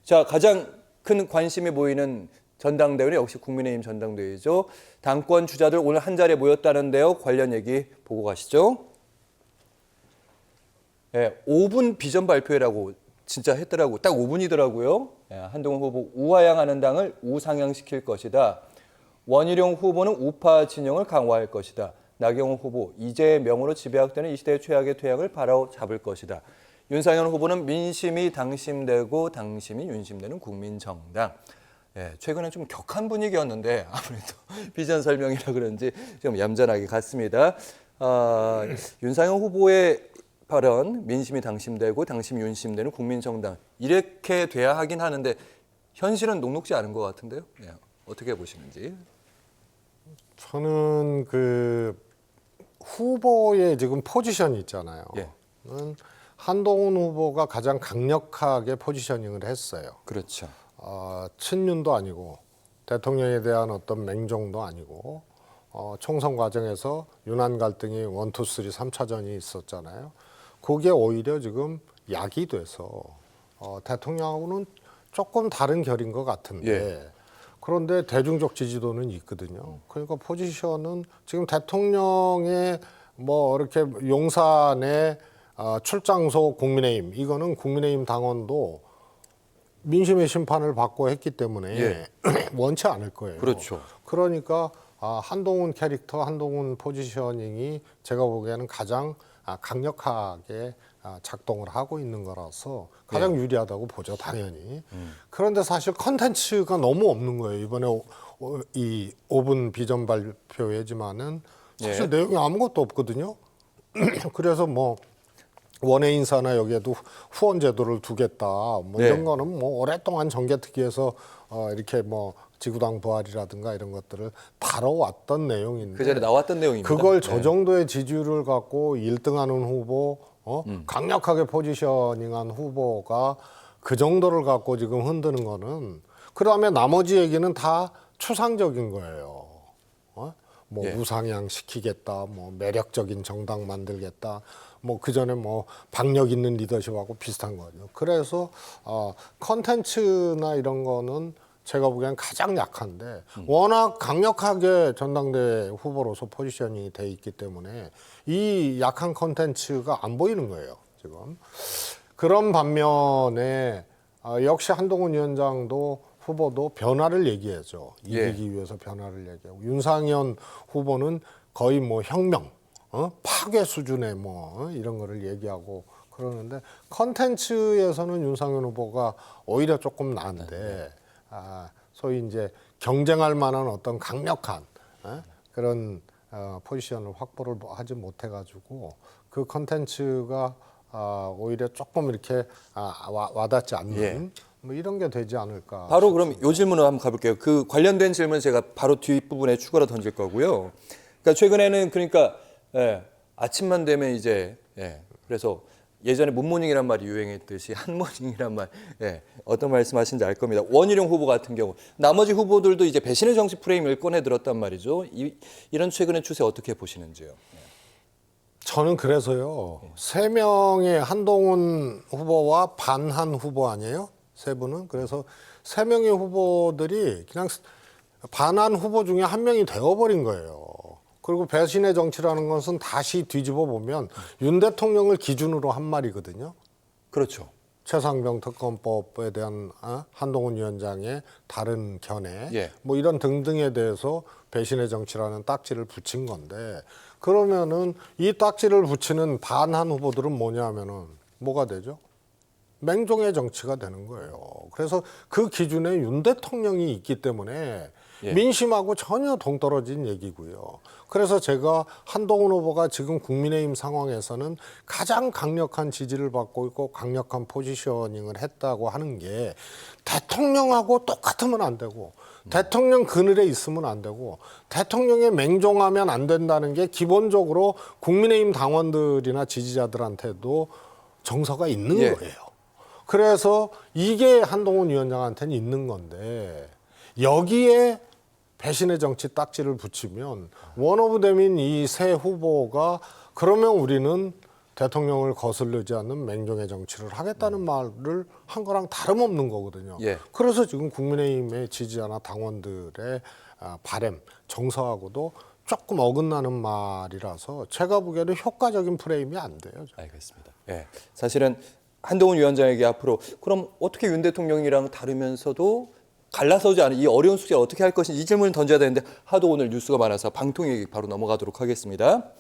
자, 가장 큰 관심이 모이는 전당대회는 역시 국민의힘 전당대회죠. 당권 주자들 오늘 한 자리에 모였다는데요. 관련 얘기 보고 가시죠. 네, 5분 비전 발표회라고 진짜 했더라고. 딱 5분이더라고요. 네, 한동훈 후보 우하향하는 당을 우상향시킬 것이다. 원희룡 후보는 우파 진영을 강화할 것이다. 나경원 후보 이재의 명으로 지배학되는 이 시대의 최악의 퇴양을 바로잡을 것이다. 윤상현 후보는 민심이 당심되고 당심이 윤심되는 국민정당. 예, 최근에 좀 격한 분위기였는데 아무래도 비전 설명이라 그런지 좀 얌전하게 갔습니다. 윤상현 후보의 발언, 민심이 당심되고 당심이 윤심되는 국민정당. 이렇게 돼야 하긴 하는데 현실은 녹록지 않은 것 같은데요. 예, 어떻게 보시는지. 저는 그 후보의 지금 포지션이 있잖아요. 예. 한동훈 후보가 가장 강력하게 포지셔닝을 했어요. 그렇죠. 친윤도 아니고 대통령에 대한 어떤 맹종도 아니고 총선 과정에서 윤한 갈등이 1, 2, 3, 3차전이 있었잖아요. 그게 오히려 지금 약이 돼서 대통령하고는 조금 다른 결인 것 같은데 예. 그런데 대중적 지지도는 있거든요. 그러니까 포지션은 지금 대통령의 뭐 이렇게 용산의 출장소 국민의힘 이거는 국민의힘 당원도 민심의 심판을 받고 했기 때문에 예. 원치 않을 거예요. 그렇죠. 그러니까 한동훈 캐릭터, 한동훈 포지셔닝이 제가 보기에는 가장 강력하게 작동을 하고 있는 거라서 가장 유리하다고 보죠, 당연히. 그런데 사실 컨텐츠가 너무 없는 거예요. 이번에 이 5분 비전 발표회지만은 사실 내용이 아무것도 없거든요. 그래서 뭐 원외 인사나 여기에도 후원 제도를 두겠다. 뭐 이런 거는 뭐 오랫동안 정개특위에서 이렇게 뭐 지구당 부활이라든가 이런 것들을 다뤄왔던 내용인데 그 전에 나왔던 내용입니다. 그걸 저 정도의 지지율을 갖고 1등하는 후보, 강력하게 포지셔닝한 후보가 그 정도를 갖고 지금 흔드는 거는 그다음에 나머지 얘기는 다 추상적인 거예요. 뭐 우상향 시키겠다, 뭐 매력적인 정당 만들겠다, 뭐 그 전에 뭐 박력 있는 리더십하고 비슷한 거죠. 그래서 컨텐츠나 이런 거는 제가 보기엔 가장 약한데 워낙 강력하게 전당대회 후보로서 포지셔닝이 돼 있기 때문에 이 약한 컨텐츠가 안 보이는 거예요, 지금. 그런 반면에 역시 한동훈 위원장도 후보도 변화를 얘기하죠. 이기기 위해서 변화를 얘기하고 윤상현 후보는 거의 뭐 혁명, 파괴 수준의 뭐 이런 거를 얘기하고 그러는데 컨텐츠에서는 윤상현 후보가 오히려 조금 나은데 소위 이제 경쟁할 만한 어떤 강력한 그런 포지션을 확보를 하지 못해가지고 그 컨텐츠가 오히려 조금 이렇게 와닿지 않는 뭐 이런 게 되지 않을까. 바로 싶습니다. 그럼 요 질문으로 한번 가볼게요. 그 관련된 질문 제가 바로 뒷부분에 추가로 던질 거고요. 그러니까 최근에는 그러니까 아침만 되면 이제 그래서 예전에 문모닝이란 말이 유행했듯이 한모닝이란 말 어떤 말씀하시는지 알 겁니다. 원희룡 후보 같은 경우 나머지 후보들도 이제 배신의 정치 프레임을 꺼내 들었단 말이죠. 이런 최근의 추세 어떻게 보시는지요? 저는 그래서요. 3명의 한동훈 후보와 반한 후보 아니에요? 세 분은. 그래서 3명의 후보들이 그냥 반한 후보 중에 한 명이 되어버린 거예요. 그리고 배신의 정치라는 것은 다시 뒤집어 보면 윤 대통령을 기준으로 한 말이거든요. 그렇죠. 최상병 특검법에 대한 한동훈 위원장의 다른 견해, 뭐 이런 등등에 대해서 배신의 정치라는 딱지를 붙인 건데 그러면은 이 딱지를 붙이는 반한 후보들은 뭐냐면은 뭐가 되죠? 맹종의 정치가 되는 거예요. 그래서 그 기준에 윤 대통령이 있기 때문에 민심하고 전혀 동떨어진 얘기고요. 그래서 제가 한동훈 후보가 지금 국민의힘 상황에서는 가장 강력한 지지를 받고 있고 강력한 포지셔닝을 했다고 하는 게 대통령하고 똑같으면 안 되고 대통령 그늘에 있으면 안 되고 대통령에 맹종하면 안 된다는 게 기본적으로 국민의힘 당원들이나 지지자들한테도 정서가 있는 거예요. 그래서 이게 한동훈 위원장한테는 있는 건데 여기에 배신의 정치 딱지를 붙이면 원 오브 댐인 이 세 후보가 그러면 우리는 대통령을 거슬르지 않는 맹종의 정치를 하겠다는 말을 한 거랑 다름없는 거거든요. 예. 그래서 지금 국민의힘의 지지자나 당원들의 바램, 정서하고도 조금 어긋나는 말이라서 제가 보기에는 효과적인 프레임이 안 돼요. 알겠습니다. 예. 사실은 한동훈 위원장에게 앞으로 그럼 어떻게 윤 대통령이랑 다르면서도 갈라서지 않은 이 어려운 숙제를 어떻게 할 것인지 이 질문을 던져야 되는데 하도 오늘 뉴스가 많아서 방통위 바로 넘어가도록 하겠습니다.